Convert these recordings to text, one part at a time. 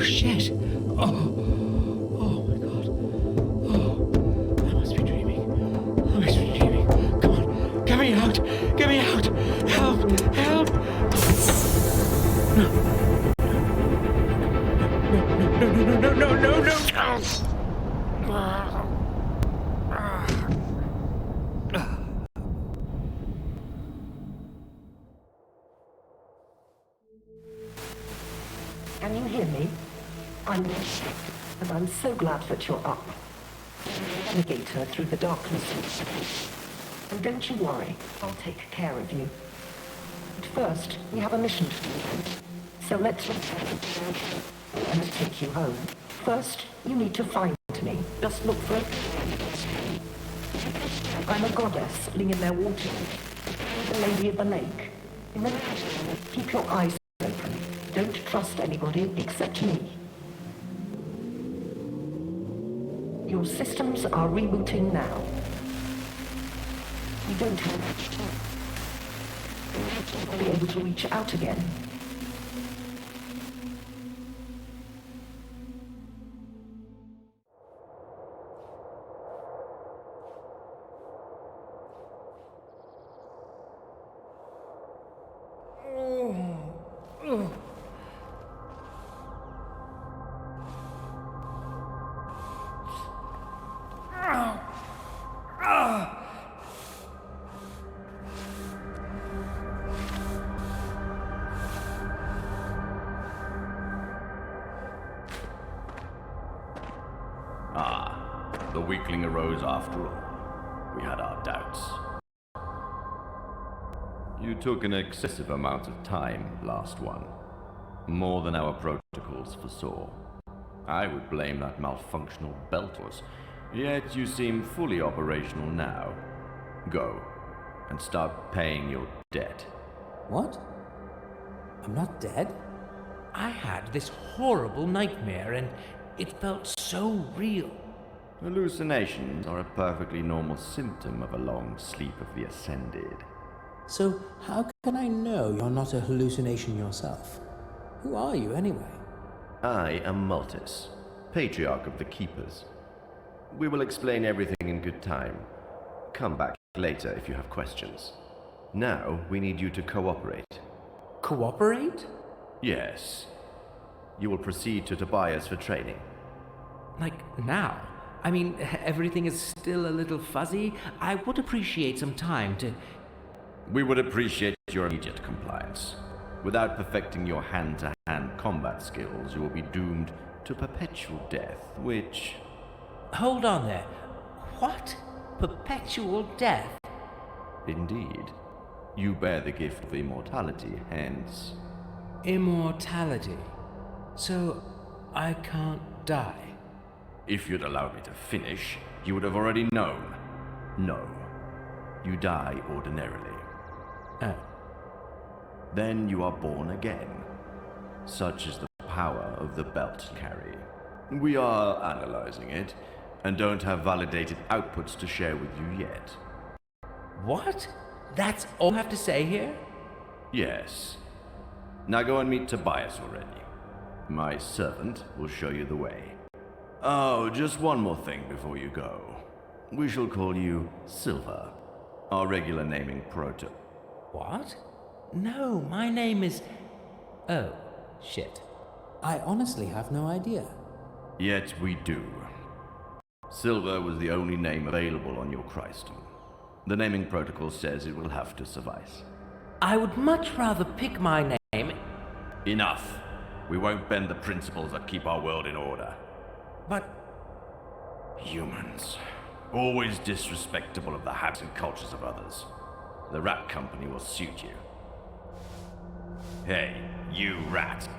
shit. Oh my god. Oh, I must be dreaming. I must be dreaming. Come on, get me out. Get me out. Help, help. No. Can you hear me? And I'm so glad that you're up. Navigate her through the darkness. And don't you worry, I'll take care of you. But first, we have a mission to do. So let's and take you home. First, you need to find me. Just look for it. I'm a goddess living in their water. The lady of the lake. Remember, keep your eyes open. Don't trust anybody except me. Your systems are rebooting now. You don't have to be able to reach out again. The weakling arose after all. We had our doubts. You took an excessive amount of time, last one. More than our protocols foresaw. I would blame that malfunctional belt was, yet you seem fully operational now. Go, and start paying your debt. What? I'm not dead? I had this horrible nightmare and it felt so real. Hallucinations are a perfectly normal symptom of a long sleep of the ascended. So how can I know you're not a hallucination yourself? Who are you anyway? I am Multus, Patriarch of the Keepers. We will explain everything in good time. Come back later if you have questions. Now we need you to cooperate. Cooperate? Yes. You will proceed to Tobias for training. Like now? I mean, everything is still a little fuzzy. I would appreciate some time to... We would appreciate your immediate compliance. Without perfecting your hand-to-hand combat skills, you will be doomed to perpetual death, which... Hold on there. What? Perpetual death? Indeed. You bear the gift of immortality, hence... Immortality. So, I can't die. If you'd allowed me to finish, you would have already known. No. You die ordinarily. Oh. Then you are born again. Such is the power of the belt carry. We are analyzing it, and don't have validated outputs to share with you yet. What? That's all you have to say here? Yes. Now go and meet Tobias already. My servant will show you the way. Oh, just one more thing before you go. We shall call you Silver, our regular naming proto. What? No, my name is... Oh, shit. I honestly have no idea. Yet we do. Silver was the only name available on your Christum. The naming protocol says it will have to suffice. I would much rather pick my name... Enough. We won't bend the principles that keep our world in order. But... Humans. Always disrespectful of the habits and cultures of others. The rat company will suit you. Hey, you rat.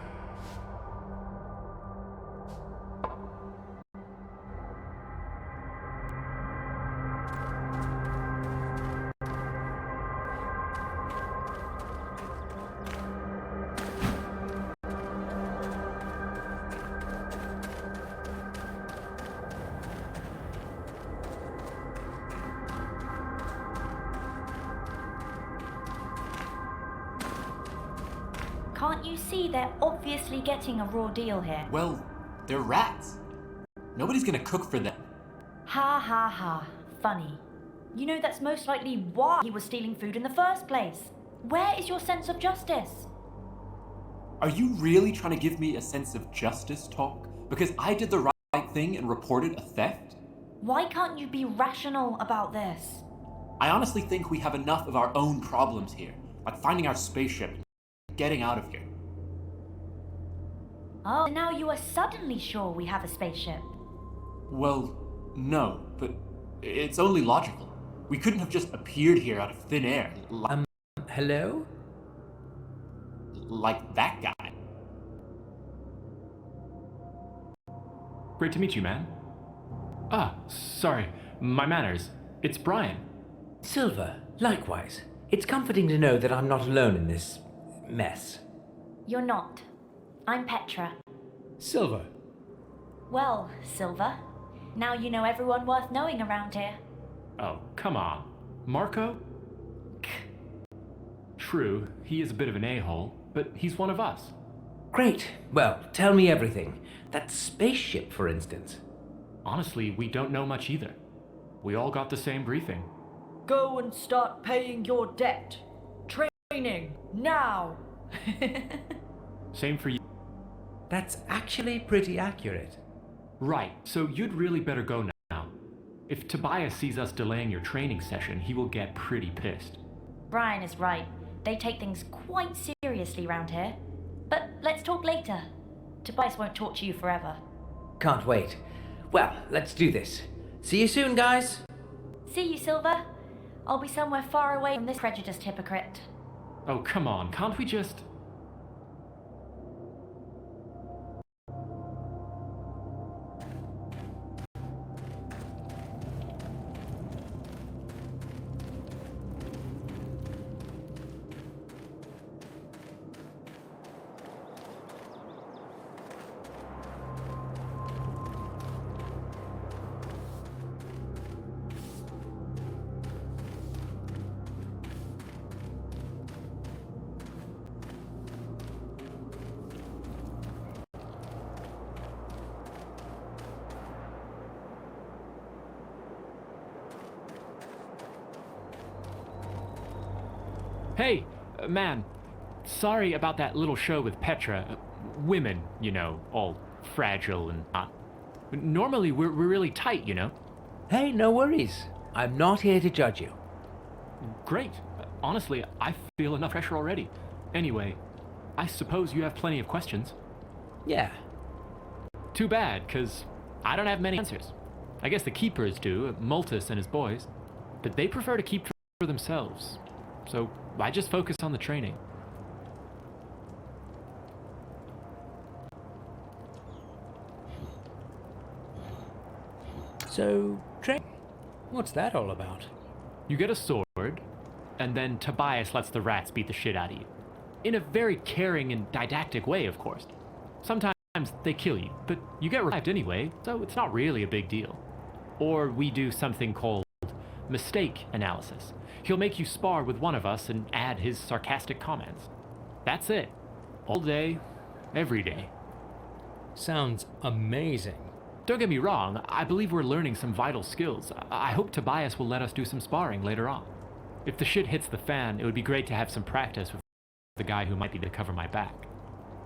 Can't you see they're obviously getting a raw deal here? Well, they're rats. Nobody's gonna cook for them. Ha ha ha. Funny. You know that's most likely why he was stealing food in the first place. Where is your sense of justice? Are you really trying to give me a sense of justice talk? Because I did the right thing and reported a theft? Why can't you be rational about this? I honestly think we have enough of our own problems here, like finding our spaceship and getting out of here. Oh, now you are suddenly sure we have a spaceship. Well, no, but it's only logical. We couldn't have just appeared here out of thin air. Hello? Like that guy. Great to meet you, man. Ah, sorry. My manners. It's Brian. Silver, likewise. It's comforting to know that I'm not alone in this mess. You're not. I'm Petra. Silver. Well, Silver, now you know everyone worth knowing around here. Oh, come on. Marco? True, he is a bit of an a-hole, but he's one of us. Great. Well, tell me everything. That spaceship, for instance. Honestly, we don't know much either. We all got the same briefing. Go and start paying your debt. Training, now! Same for you. That's actually pretty accurate. Right, so you'd really better go now. If Tobias sees us delaying your training session, he will get pretty pissed. Brian is right. They take things quite seriously round here. But let's talk later. Tobias won't talk to you forever. Can't wait. Well, let's do this. See you soon, guys. See you, Silver. I'll be somewhere far away from this prejudiced hypocrite. Oh, come on, can't we just... Hey, man, sorry about that little show with Petra. Women, you know, all fragile and not. Normally, we're really tight, you know? Hey, no worries. I'm not here to judge you. Great. Honestly, I feel enough pressure already. Anyway, I suppose you have plenty of questions. Yeah. Too bad, 'cause I don't have many answers. I guess the keepers do, Multus and his boys, but they prefer to keep for themselves. So I just focus on the training. So, what's that all about? You get a sword, and then Tobias lets the rats beat the shit out of you. In a very caring and didactic way, of course. Sometimes they kill you, but you get revived anyway, so it's not really a big deal. Or we do something called mistake analysis. He'll make you spar with one of us and add his sarcastic comments. That's it. All day, every day. Sounds amazing. Don't get me wrong, I believe we're learning some vital skills. I hope Tobias will let us do some sparring later on. If the shit hits the fan, it would be great to have some practice with the guy who might be to cover my back.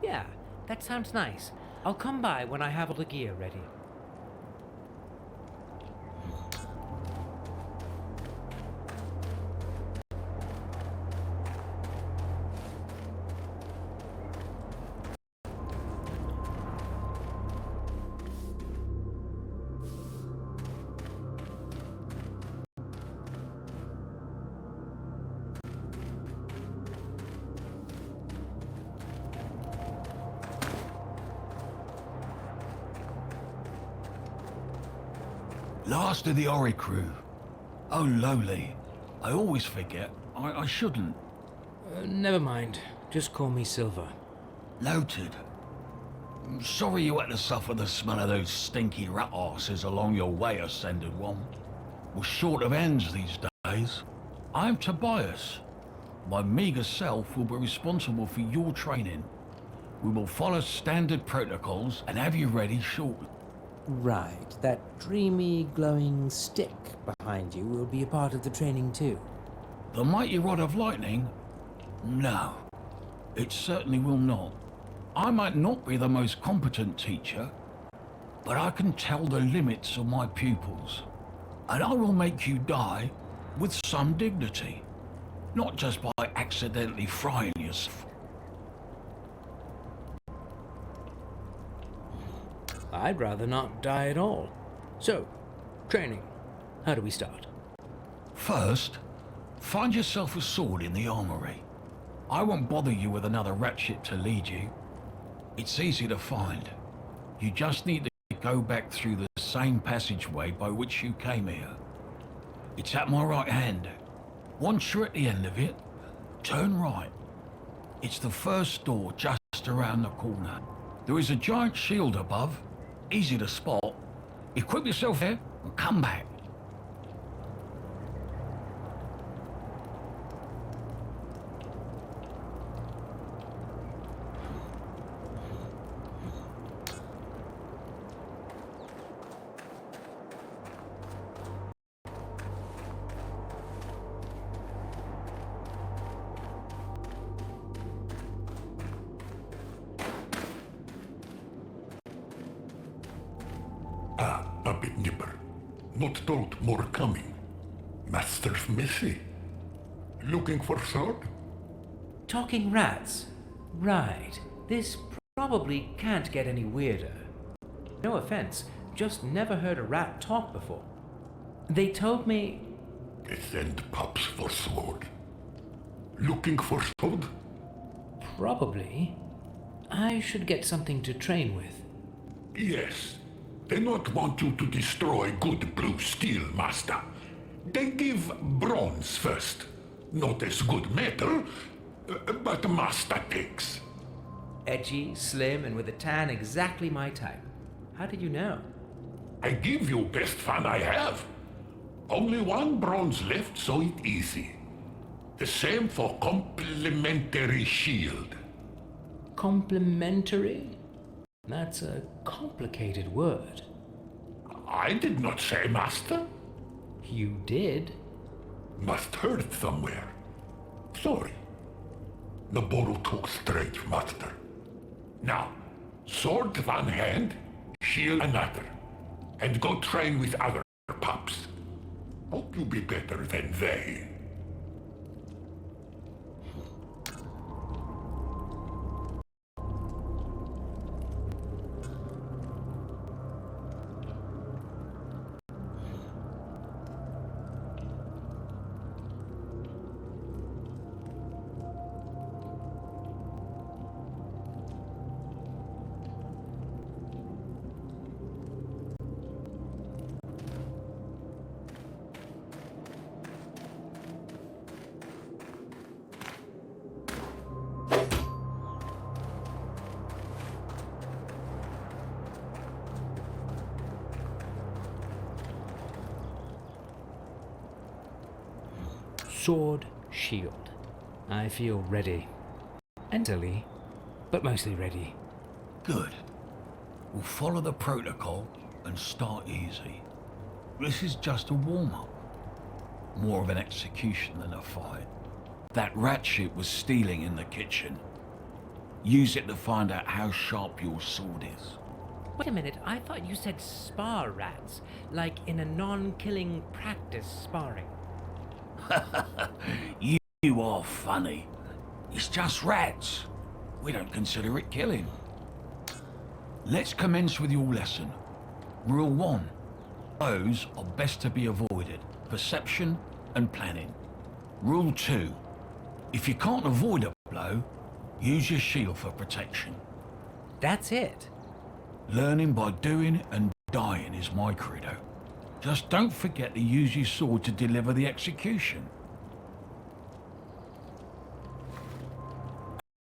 Yeah, that sounds nice. I'll come by when I have all the gear ready. Last of the Oricru. Oh, lowly. I always forget. I shouldn't. Never mind. Just call me Silver. Noted. Sorry you had to suffer the smell of those stinky rat arses along your way, Ascended One. We're short of ends these days. I'm Tobias. My meagre self will be responsible for your training. We will follow standard protocols and have you ready shortly. Right, that dreamy, glowing stick behind you will be a part of the training too. The mighty rod of lightning? No, it certainly will not. I might not be the most competent teacher, but I can tell the limits of my pupils. And I will make you die with some dignity, not just by accidentally frying yourself. I'd rather not die at all. So, training. How do we start? First, find yourself a sword in the armory. I won't bother you with another rat ship to lead you. It's easy to find. You just need to go back through the same passageway by which you came here. It's at my right hand. Once you're at the end of it, turn right. It's the first door just around the corner. There is a giant shield above, easy to spot. Equip yourself there and come back. A bit nipper. Not told more coming. Master's messy. Looking for sword? Talking rats. Right. This probably can't get any weirder. No offense, just never heard a rat talk before. They told me... They send pups for sword. Looking for sword? Probably. I should get something to train with. Yes. They not want you to destroy good blue steel, master. They give bronze first. Not as good metal, but master takes. Edgy, slim, and with a tan exactly my type. How did you know? I give you best fun I have. Only one bronze left, so it easy. The same for complimentary shield. Complimentary? That's a complicated word. I did not say, master. You did? Must heard somewhere. Sorry. Naboru talk straight, master. Now, sword one hand, shield another. And go train with other pups. Hope you be better than they. Sword, shield. I feel ready. Mentally, but mostly ready. Good. We'll follow the protocol and start easy. This is just a warm-up. More of an execution than a fight. That rat shit was stealing in the kitchen. Use it to find out how sharp your sword is. Wait a minute, I thought you said spar rats, like in a non-killing practice sparring. You are funny. It's just rats. We don't consider it killing. Let's commence with your lesson. Rule 1. Blows are best to be avoided. Perception and planning. Rule 2. If you can't avoid a blow, use your shield for protection. That's it. Learning by doing and dying is my credo. Just don't forget to use your sword to deliver the execution.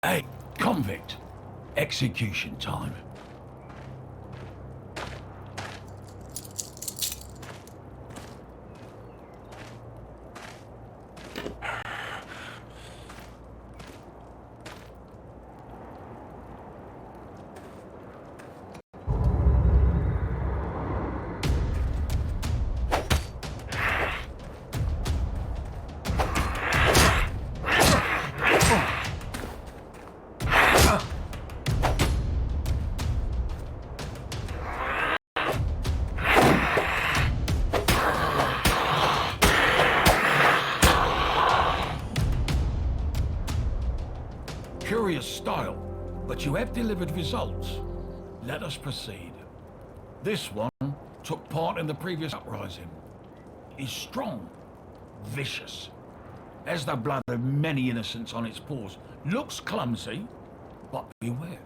Hey, convict. Execution time. Curious style, but you have delivered results. Let us proceed. This one took part in the previous uprising. Is strong, vicious. Has the blood of many innocents on its paws. Looks clumsy, but beware,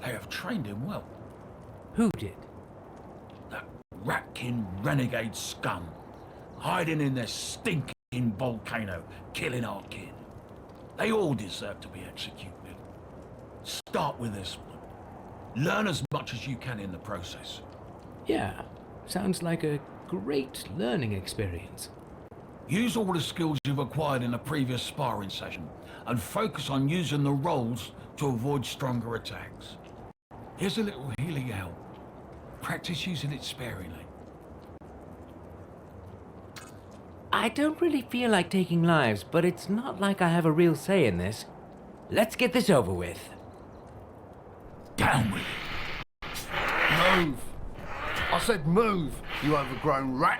they have trained him well. Who did? That ratkin renegade scum, hiding in their stinking volcano, killing our kin. They all deserve to be executed. Start with this one. Learn as much as you can in the process. Yeah, sounds like a great learning experience. Use all the skills you've acquired in a previous sparring session, and focus on using the rolls to avoid stronger attacks. Here's a little healing help. Practice using it sparingly. I don't really feel like taking lives, but it's not like I have a real say in this. Let's get this over with. Down with it. Move! I said move, you overgrown rat!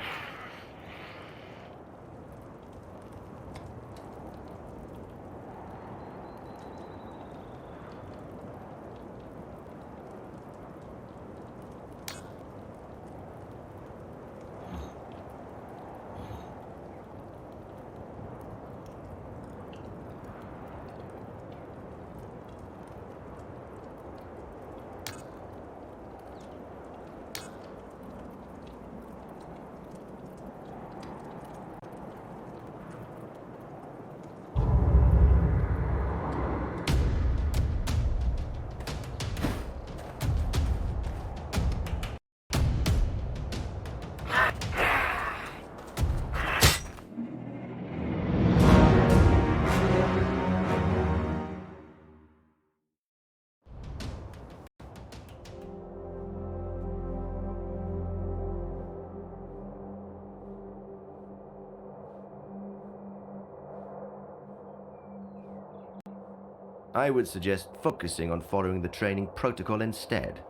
I would suggest focusing on following the training protocol instead.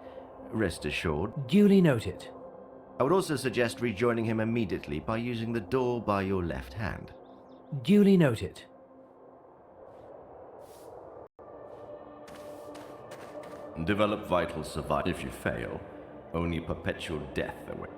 Rest assured. Duly noted. I would also suggest rejoining him immediately by using the door by your left hand. Duly noted. Develop vital survival. If you fail, only perpetual death awaits.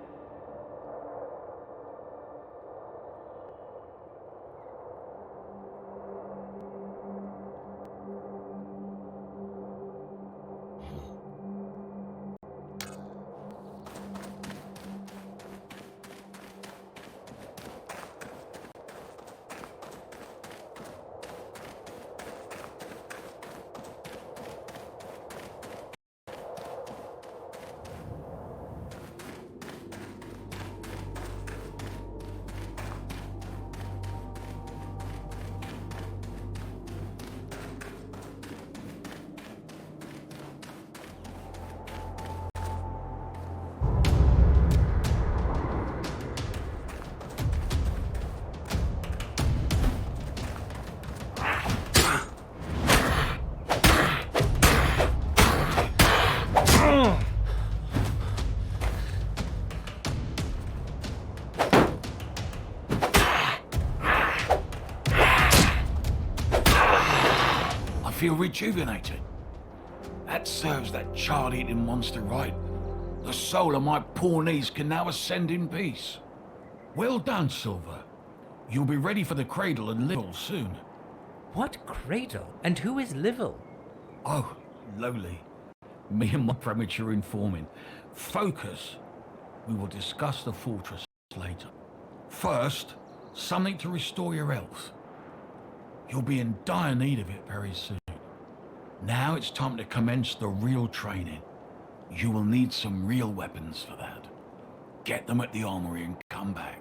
I feel rejuvenated. That serves that child-eating monster right. The soul of my poor niece can now ascend in peace. Well done, Silver. You'll be ready for the cradle and Livell soon. What cradle? And who is Livell? Oh, lowly. Me and my premature informing. Focus. We will discuss the fortress later. First, something to restore your health. You'll be in dire need of it very soon. Now it's time to commence the real training. You will need some real weapons for that. Get them at the armory and come back.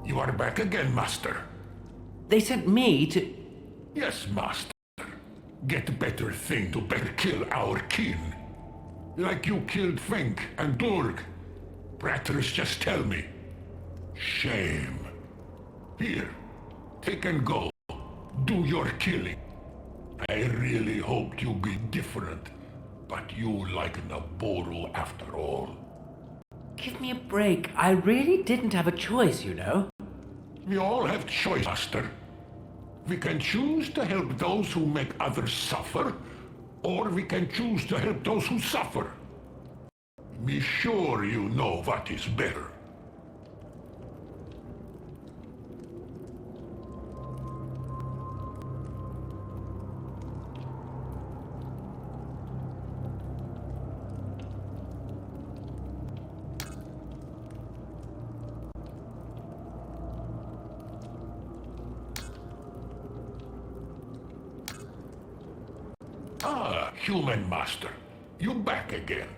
You are back again, Master. They sent me to... Yes, Master. Get better thing to better kill our kin. Like you killed Fink and Durg. Bratters just tell me. Shame. Here, take and go. Do your killing. I really hoped you'd be different, but you like Naboru after all. Give me a break. I really didn't have a choice, you know. We all have choice, Master. We can choose to help those who make others suffer, or we can choose to help those who suffer. Be sure you know what is better. Ah, human master. You back again.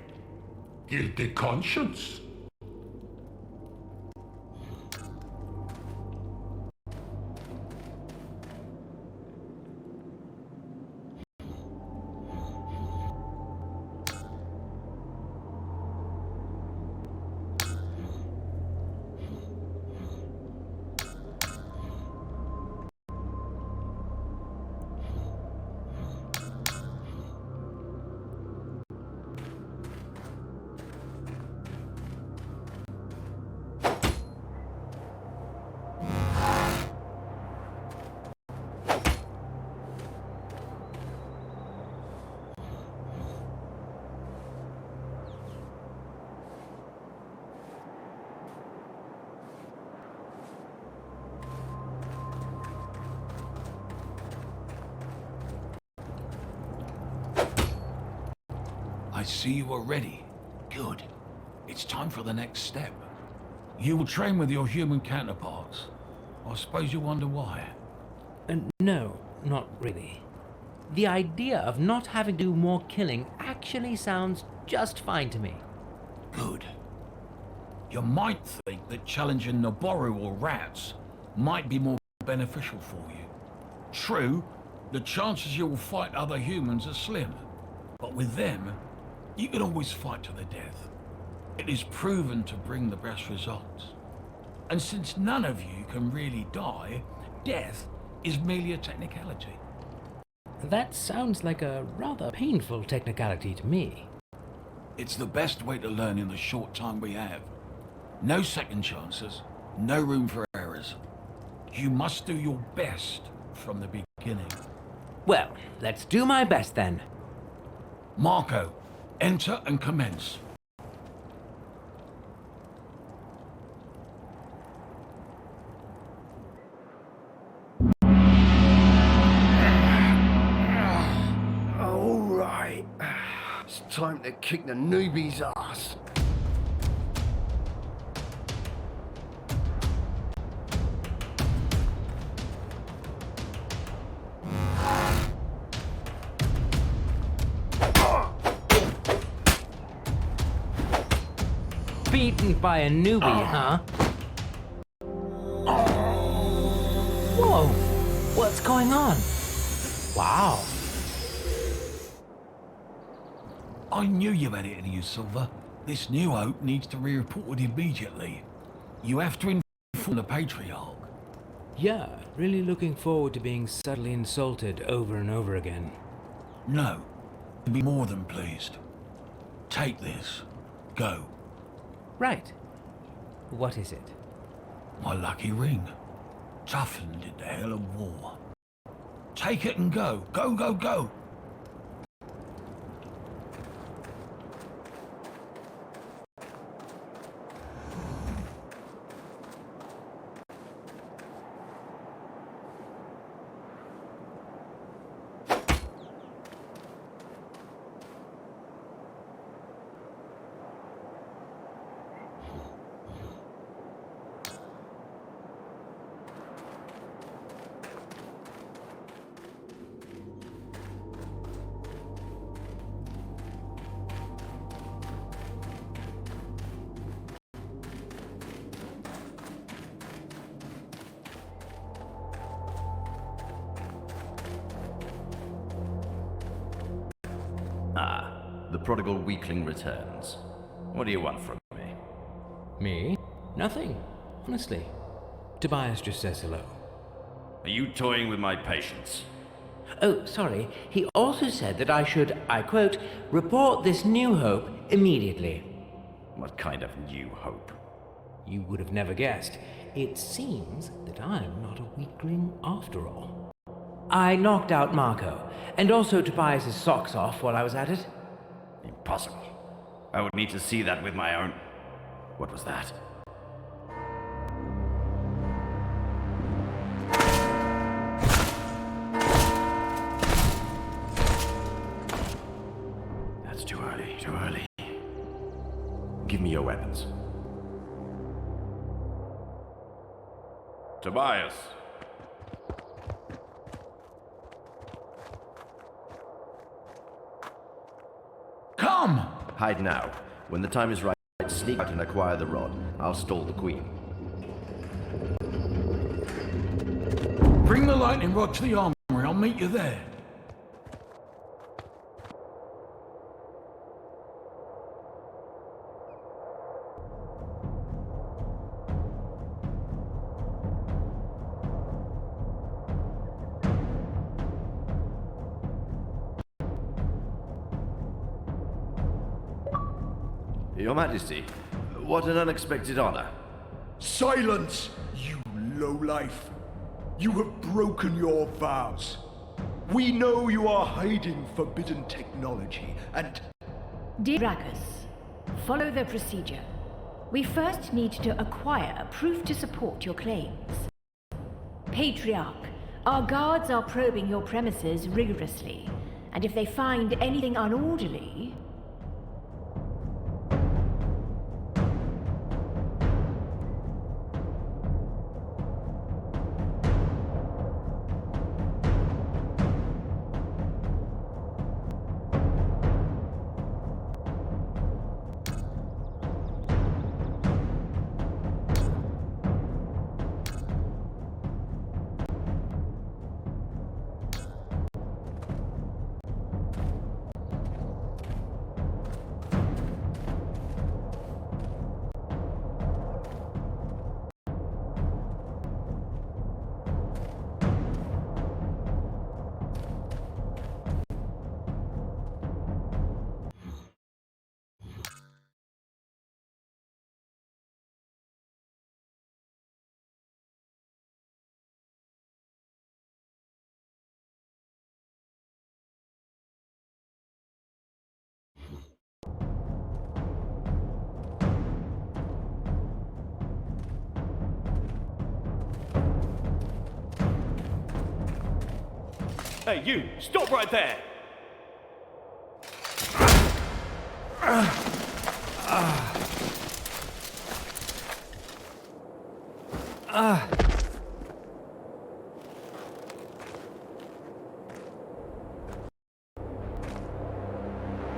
Guilty conscience? I see you are ready. Good. It's time for the next step. You will train with your human counterparts. I suppose you wonder why. No, not really. The idea of not having to do more killing actually sounds just fine to me. Good. You might think that challenging Naboru or rats might be more beneficial for you. True, the chances you will fight other humans are slim. But with them, you can always fight to the death. It is proven to bring the best results. And since none of you can really die, death is merely a technicality. That sounds like a rather painful technicality to me. It's the best way to learn in the short time we have. No second chances, no room for errors. You must do your best from the beginning. Well, let's do my best then. Marco, enter and commence. All right. It's time to kick the newbie's ass. Beaten by a newbie, huh? Whoa! What's going on? Wow. I knew you had it in you, Silver. This new hope needs to be reported immediately. You have to inform the Patriarch. Yeah, really looking forward to being subtly insulted over and over again. No, be more than pleased. Take this. Go. Right. What is it? My lucky ring. Toughened in the hell of war. Take it and go. Go, go, go. The prodigal weakling returns. What do you want from me? Me? Nothing, honestly. Tobias just says hello. Are you toying with my patience? Oh, sorry. He also said that I should, I quote, report this new hope immediately. What kind of new hope? You would have never guessed. It seems that I'm not a weakling after all. I knocked out Marco, and also Tobias's socks off while I was at it. Impossible. I would need to see that with my own... What was that? That's too early, too early. Give me your weapons. Tobias! Come! Hide now. When the time is right, sneak out and acquire the rod. I'll stall the queen. Bring the lightning rod to the armory. I'll meet you there. Your Majesty, what an unexpected honor. Silence, you lowlife. You have broken your vows. We know you are hiding forbidden technology, and... Dear Gracchus, follow the procedure. We first need to acquire proof to support your claims. Patriarch, our guards are probing your premises rigorously, and if they find anything unorderly... Hey, you! Stop right there!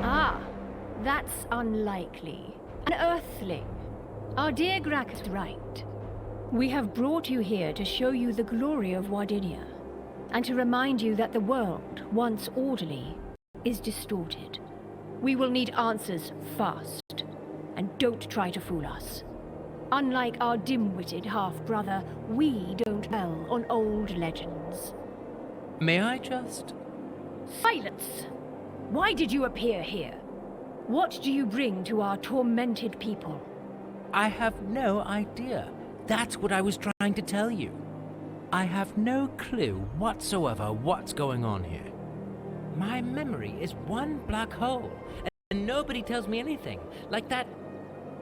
Ah, that's unlikely. An Earthling. Our dear Gracchus is right. We have brought you here to show you the glory of Wardinia, and to remind you that the world, once orderly, is distorted. We will need answers fast, and don't try to fool us. Unlike our dim-witted half-brother, we don't dwell on old legends. May I just... Silence! Why did you appear here? What do you bring to our tormented people? I have no idea. That's what I was trying to tell you. I have no clue whatsoever what's going on here. My memory is one black hole, and nobody tells me anything. Like that...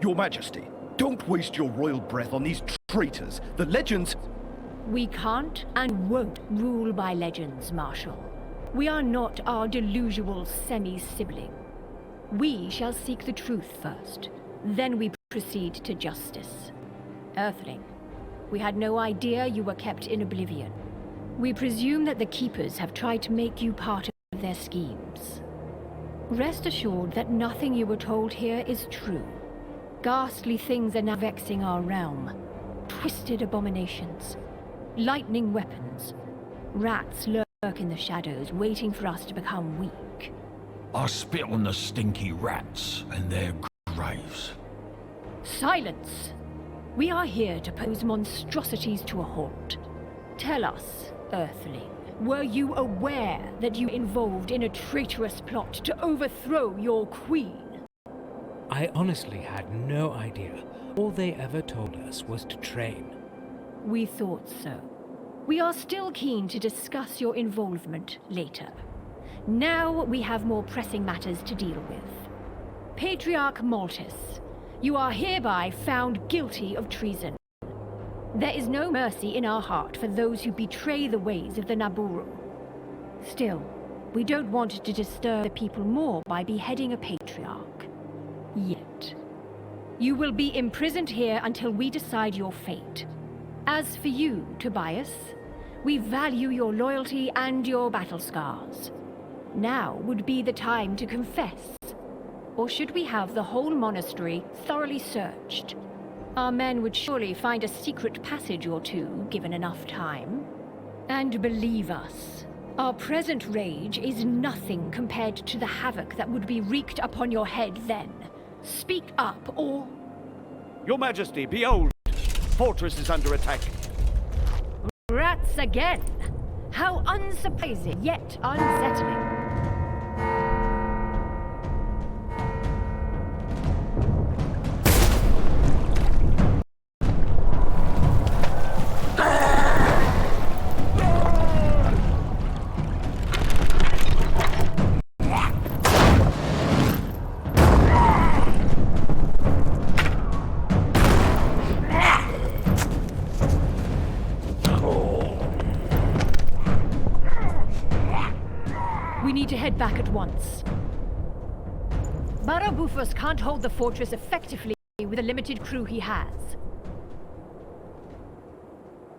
Your Majesty, don't waste your royal breath on these traitors. The legends... We can't and won't rule by legends, Marshal. We are not our delusional semi-sibling. We shall seek the truth first, then we proceed to justice. Earthling, we had no idea you were kept in oblivion. We presume that the Keepers have tried to make you part of their schemes. Rest assured that nothing you were told here is true. Ghastly things are now vexing our realm. Twisted abominations. Lightning weapons. Rats lurk in the shadows, waiting for us to become weak. I spit on the stinky rats and their graves. Silence! We are here to pose monstrosities to a halt. Tell us, Earthling, were you aware that you were involved in a traitorous plot to overthrow your queen? I honestly had no idea. All they ever told us was to train. We thought so. We are still keen to discuss your involvement later. Now we have more pressing matters to deal with. Patriarch Maltus, you are hereby found guilty of treason. There is no mercy in our heart for those who betray the ways of the Naburu. Still, we don't want to disturb the people more by beheading a patriarch. Yet. You will be imprisoned here until we decide your fate. As for you, Tobias, we value your loyalty and your battle scars. Now would be the time to confess. Or should we have the whole monastery thoroughly searched? Our men would surely find a secret passage or two, given enough time. And believe us, our present rage is nothing compared to the havoc that would be wreaked upon your head then. Speak up, or... Your Majesty, behold! Fortress is under attack. Rats again! How unsurprising, yet unsettling. We need to head back at once. Barabufus can't hold the fortress effectively with the limited crew he has.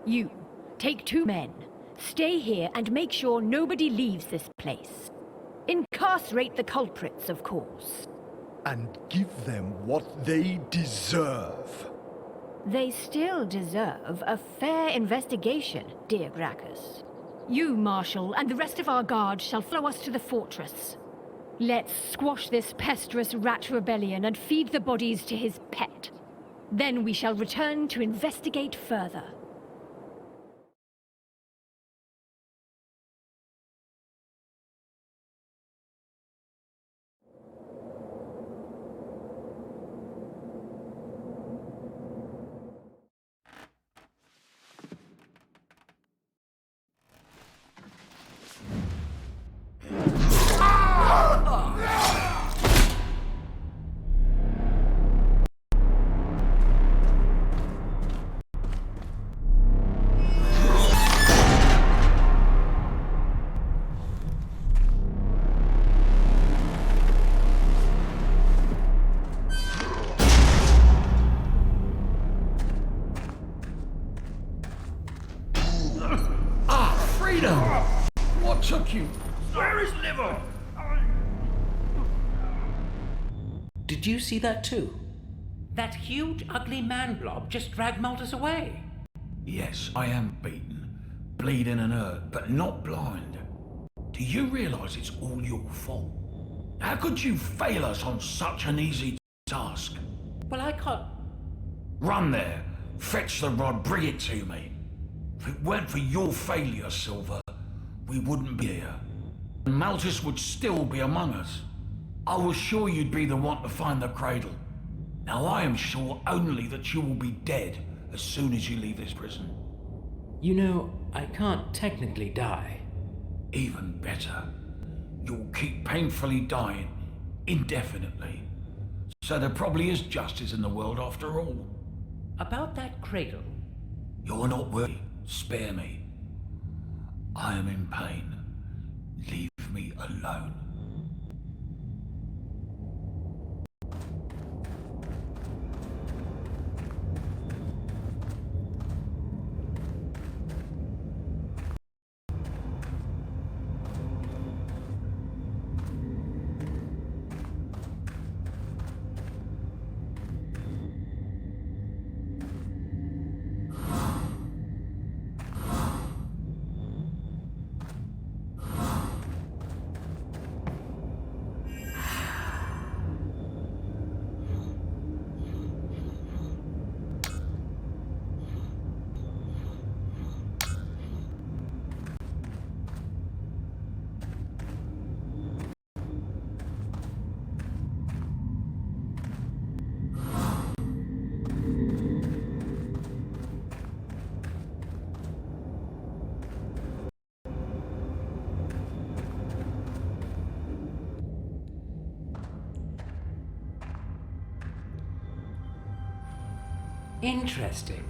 You, take 2 men. Stay here and make sure nobody leaves this place. Incarcerate the culprits, of course. And give them what they deserve. They still deserve a fair investigation, dear Gracchus. You, Marshal, and the rest of our guard shall follow us to the fortress. Let's squash this pesteous rat rebellion and feed the bodies to his pet. Then we shall return to investigate further. What took you? Where is liver? Did you see that too? That huge, ugly man blob just dragged Maltus away. Yes, I am beaten, bleeding and hurt, but not blind. Do you realize it's all your fault? How could you fail us on such an easy task? Well, I can't... Run there, fetch the rod, bring it to me. If it weren't for your failure, Silver, we wouldn't be here. And Maltus would still be among us. I was sure you'd be the one to find the cradle. Now I am sure only that you will be dead as soon as you leave this prison. You know, I can't technically die. Even better. You'll keep painfully dying, indefinitely. So there probably is justice in the world after all. About that cradle... You're not worthy. Spare me. I am in pain. Leave me alone. Interesting.